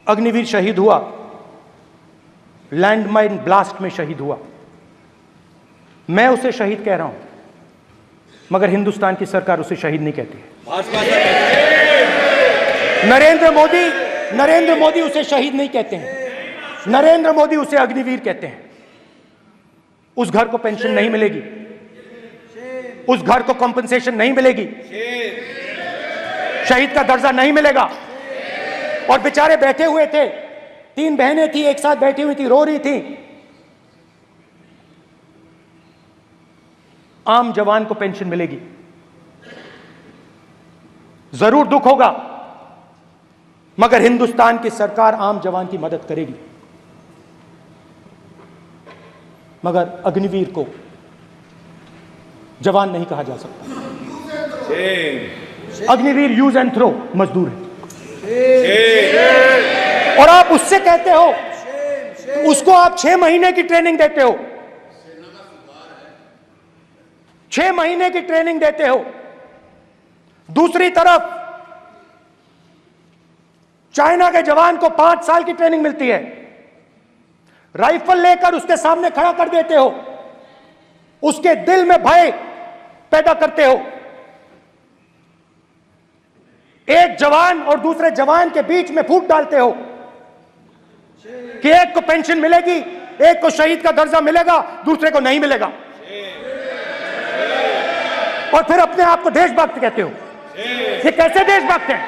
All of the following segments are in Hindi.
अग्निवीर शहीद हुआ, लैंडमाइन ब्लास्ट में शहीद हुआ। मैं उसे शहीद कह रहा हूं, मगर हिंदुस्तान की सरकार उसे शहीद नहीं कहती है। नरेंद्र मोदी उसे शहीद नहीं कहते हैं, नरेंद्र मोदी उसे अग्निवीर कहते हैं। उस घर को पेंशन नहीं मिलेगी, उस घर को कॉम्पनसेशन नहीं मिलेगी, शहीद का दर्जा नहीं मिलेगा। और बेचारे बैठे हुए थे, 3 बहनें थी, एक साथ बैठी हुई थी, रो रही थी। आम जवान को पेंशन मिलेगी, जरूर दुख होगा, मगर हिंदुस्तान की सरकार आम जवान की मदद करेगी। मगर अग्निवीर को जवान नहीं कहा जा सकता। अग्निवीर यूज एंड थ्रो मजदूर है। और आप उससे कहते हो, उसको आप 6 महीने की ट्रेनिंग देते हो, 6 महीने की ट्रेनिंग देते हो। दूसरी तरफ चाइना के जवान को 5 साल की ट्रेनिंग मिलती है, राइफल लेकर उसके सामने खड़ा कर देते हो, उसके दिल में भय पैदा करते हो। एक जवान और दूसरे जवान के बीच में फूट डालते हो कि एक को पेंशन मिलेगी, एक को शहीद का दर्जा मिलेगा, दूसरे को नहीं मिलेगा। और फिर अपने आप को देशभक्त कहते हो। ये कैसे देशभक्त हैं?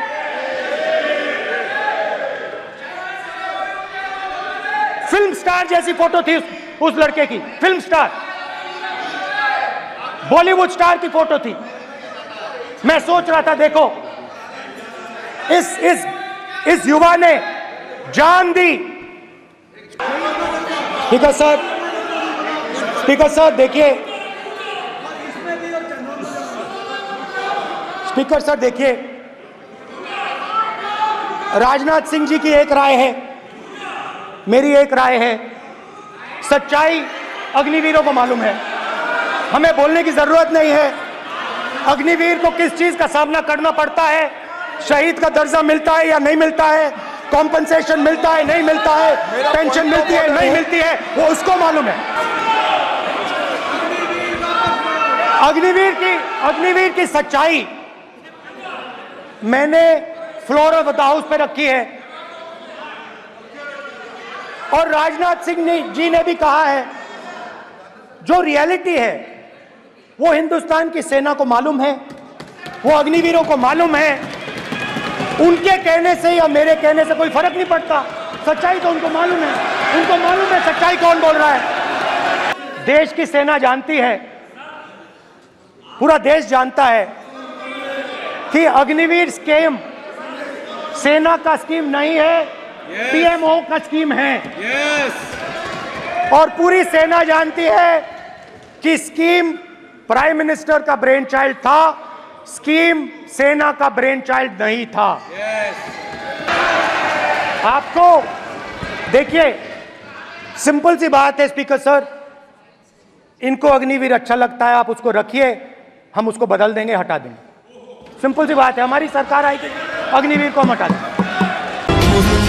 फिल्म स्टार जैसी फोटो थी उस लड़के की, फिल्म स्टार, बॉलीवुड स्टार की फोटो थी। मैं सोच रहा था, देखो इस युवा ने जान दी। स्पीकर सर देखिए, स्पीकर सर देखिए, राजनाथ सिंह जी की एक राय है, मेरी एक राय है। सच्चाई अग्निवीरों को मालूम है, हमें बोलने की जरूरत नहीं है। अग्निवीर को किस चीज का सामना करना पड़ता है, शहीद का दर्जा मिलता है या नहीं मिलता है, कॉम्पनसेशन मिलता है नहीं मिलता है, पेंशन मिलती है नहीं मिलती है, वो उसको मालूम है। अग्निवीर की सच्चाई मैंने फ्लोर ऑफ द हाउस पे रखी है। और राजनाथ सिंह जी ने भी कहा है, जो रियलिटी है वो हिंदुस्तान की सेना को मालूम है, वो अग्निवीरों को मालूम है। उनके कहने से या मेरे कहने से कोई फर्क नहीं पड़ता, सच्चाई तो उनको मालूम है। उनको मालूम है सच्चाई कौन बोल रहा है। देश की सेना जानती है, पूरा देश जानता है कि अग्निवीर स्कीम सेना का स्कीम नहीं है, पीएमओ का स्कीम है। और पूरी सेना जानती है कि स्कीम प्राइम मिनिस्टर का ब्रेन चाइल्ड था, स्कीम सेना का ब्रेन चाइल्ड नहीं था। आपको देखिए, सिंपल सी बात है स्पीकर सर, इनको अग्निवीर अच्छा लगता है, आप उसको रखिए, हम उसको बदल देंगे, हटा देंगे। सिंपल सी बात है, हमारी सरकार आएगी, अग्निवीर को हम हटा देंगे।